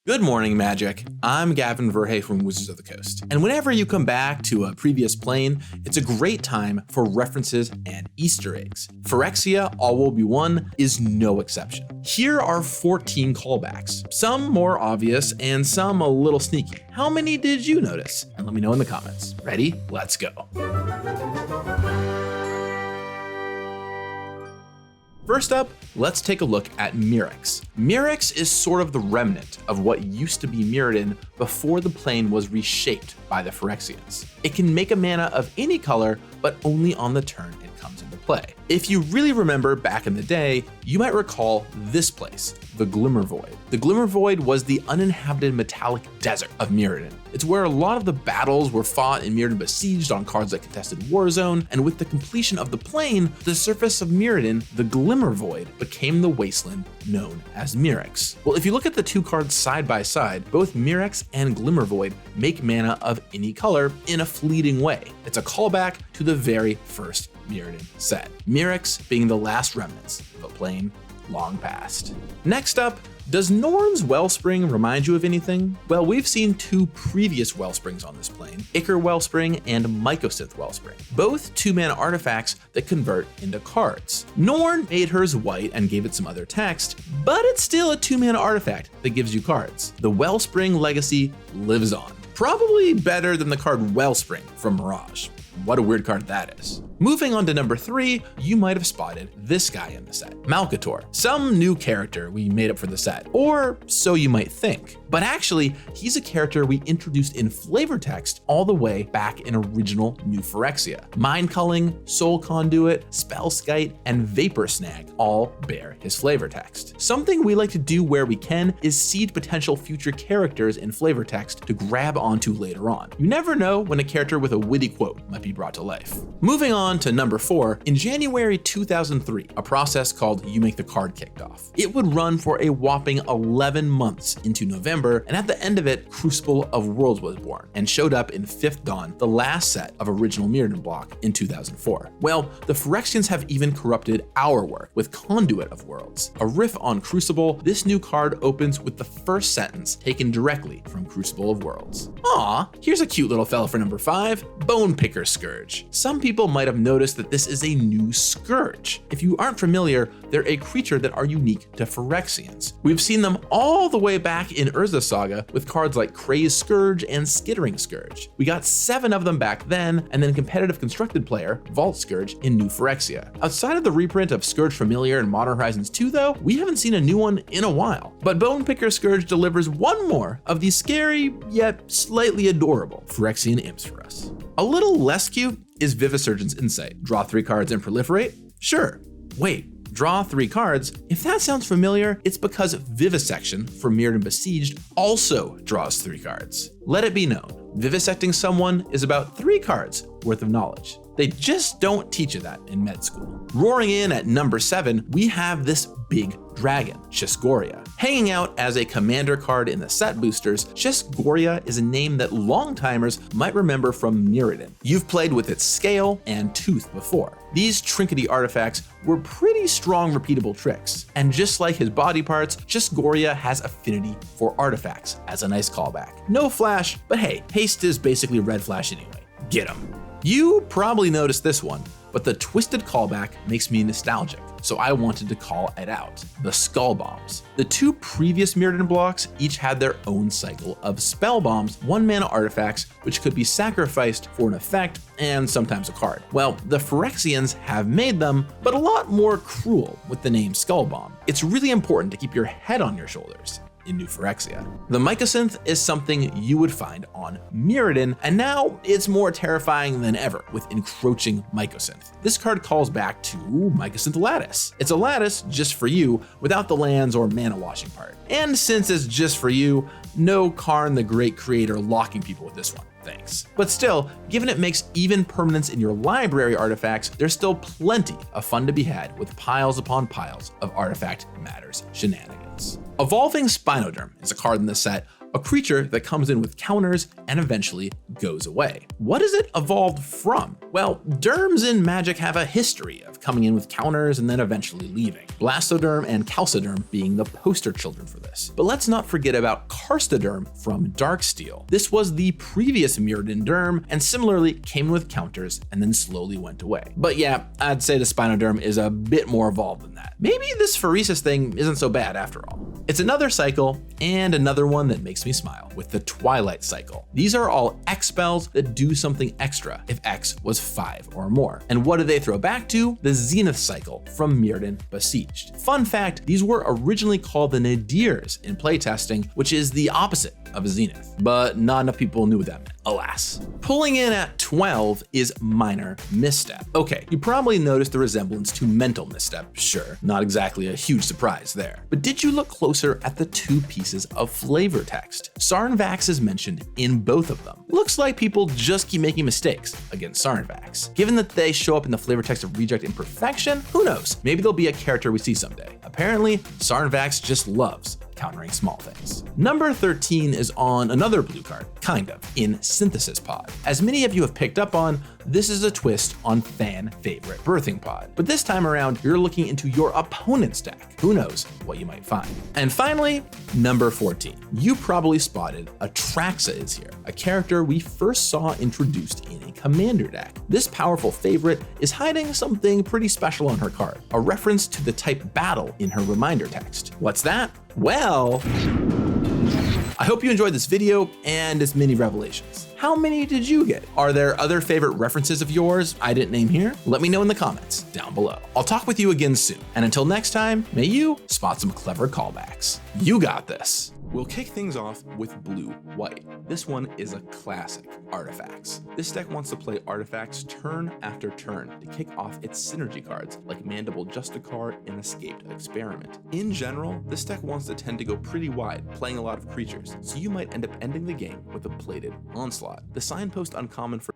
Good morning, Magic. I'm Gavin Verhey from Wizards of the Coast. And whenever you come back to a previous plane, it's a great time for references and Easter eggs. Phyrexia, All Will Be One, is no exception. Here are 14 callbacks, some more obvious and some a little sneaky. How many did you notice? And let me know in the comments. Ready? Let's go. First up, let's take a look at Mirrex. Mirrex is sort of the remnant of what used to be Mirrodin before the plane was reshaped by the Phyrexians. It can make a mana of any color, but only on the turn it comes into play. If you really remember back in the day, you might recall this place, the Glimmer Void. The Glimmer Void was the uninhabited metallic desert of Mirrodin. It's where a lot of the battles were fought in Mirrodin Besieged on cards like Contested Warzone, and with the completion of the plane, the surface of Mirrodin, the Glimmer Void, became the wasteland known as Mirrex. Well, if you look at the two cards side by side, both Mirrex and Glimmer Void make mana of any color in a fleeting way. It's a callback to the very first Mirrodin set, Mirrex being the last remnants of a plane long past. Next up, does Norn's Wellspring remind you of anything? Well, we've seen two previous Wellsprings on this plane, Ichor Wellspring and Mycosynth Wellspring, both 2-mana artifacts that convert into cards. Norn made hers white and gave it some other text, but it's still a 2-mana artifact that gives you cards. The Wellspring legacy lives on. Probably better than the card Wellspring from Mirage. What a weird card that is. Moving on to number 3, you might have spotted this guy in the set, Malcator, some new character we made up for the set, or so you might think. But actually, he's a character we introduced in flavor text all the way back in original New Phyrexia. Mind Culling, Soul Conduit, Spellskite, and Vapor Snag all bear his flavor text. Something we like to do where we can is seed potential future characters in flavor text to grab onto later on. You never know when a character with a witty quote might be brought to life. Moving on to number 4, in January 2003, a process called You Make the Card kicked off. It would run for a whopping 11 months into November, and at the end of it, Crucible of Worlds was born and showed up in 5th Dawn, the last set of original Mirrodin block in 2004. Well, the Phyrexians have even corrupted our work with Conduit of Worlds. A riff on Crucible, this new card opens with the first sentence taken directly from Crucible of Worlds. Aw, here's a cute little fella for number 5, Bone Picker Scourge. Some people might have noticed that this is a new Scourge. If you aren't familiar, they're a creature that are unique to Phyrexians. We've seen them all the way back in Urza Saga with cards like Crazed Scourge and Skittering Scourge. We got 7 of them back then, and then competitive constructed player, Vault Scourge in New Phyrexia. Outside of the reprint of Scourge Familiar in Modern Horizons 2 though, we haven't seen a new one in a while. But Bone Picker Scourge delivers one more of these scary, yet slightly adorable Phyrexian imps for us. A little less cute is Vivisurgent's Insight. Draw 3 cards and proliferate? Sure. Wait, draw 3 cards? If that sounds familiar, it's because Vivisection from Mirrodin Besieged also draws 3 cards. Let it be known, vivisecting someone is about 3 cards worth of knowledge. They just don't teach you that in med school. Roaring in at number 7, we have this big dragon, Shisgoria. Hanging out as a commander card in the set boosters, Shisgoria is a name that longtimers might remember from Mirrodin. You've played with its scale and tooth before. These trinkety artifacts were pretty strong repeatable tricks. And just like his body parts, Shisgoria has affinity for artifacts as a nice callback. No flash, but hey, haste is basically red flash anyway. Get him. You probably noticed this one, but the twisted callback makes me nostalgic, so I wanted to call it out. The Skull Bombs. The 2 previous Mirrodin blocks each had their own cycle of spell bombs, 1-mana artifacts, which could be sacrificed for an effect and sometimes a card. Well, the Phyrexians have made them, but a lot more cruel with the name Skull Bomb. It's really important to keep your head on your shoulders in New Phyrexia. The Mycosynth is something you would find on Mirrodin, and now it's more terrifying than ever with encroaching Mycosynth. This card calls back to Mycosynth Lattice. It's a lattice just for you without the lands or mana washing part. And since it's just for you, no Karn the Great Creator locking people with this one. Thanks. But still, given it makes even permanence in your library artifacts, there's still plenty of fun to be had with piles upon piles of Artifact Matters shenanigans. Evolving Spinoderm is a card in the set, a creature that comes in with counters and eventually goes away. What is it evolved from? Well, derms in Magic have a history of coming in with counters and then eventually leaving. Blastoderm and Calciderm being the poster children for this. But let's not forget about Karstoderm from Darksteel. This was the previous Mirrodin derm and similarly came with counters and then slowly went away. But yeah, I'd say the Spinoderm is a bit more evolved than that. Maybe this Phyrexia thing isn't so bad after all. It's another cycle and another one that makes me smile with the Twilight cycle. These are all X spells that do something extra if X was 5 or more. And what do they throw back to? The Zenith cycle from Mirrodin Besieged. Fun fact, these were originally called the Nadirs in playtesting, which is the opposite of a Zenith, but not enough people knew what that meant, alas. Pulling in at 12 is Minor Misstep. Okay, you probably noticed the resemblance to Mental Misstep, sure, not exactly a huge surprise there. But did you look closer at the two pieces of flavor text? Sarnvax is mentioned in both of them. Looks like people just keep making mistakes against Sarnvax. Given that they show up in the flavor text of Reject Imperfection, who knows, maybe they'll be a character we see someday. Apparently, Sarnvax just loves countering small things. Number 13 is on another blue card, kind of, in Synthesis Pod. As many of you have picked up on, this is a twist on fan favorite Birthing Pod. But this time around, you're looking into your opponent's deck. Who knows what you might find. And finally, number 14. You probably spotted Atraxa is here, a character we first saw introduced in a commander deck. This powerful favorite is hiding something pretty special on her card, a reference to the type battle in her reminder text. What's that? Well, I hope you enjoyed this video and its many revelations. How many did you get? Are there other favorite references of yours I didn't name here? Let me know in the comments down below. I'll talk with you again soon. And until next time, may you spot some clever callbacks. You got this. We'll kick things off with blue-white. This one is a classic, Artifacts. This deck wants to play Artifacts turn after turn to kick off its synergy cards like Mandible Justicar and Escaped Experiment. In general, this deck wants to tend to go pretty wide, playing a lot of creatures, so you might end up ending the game with a plated Onslaught. The signpost uncommon for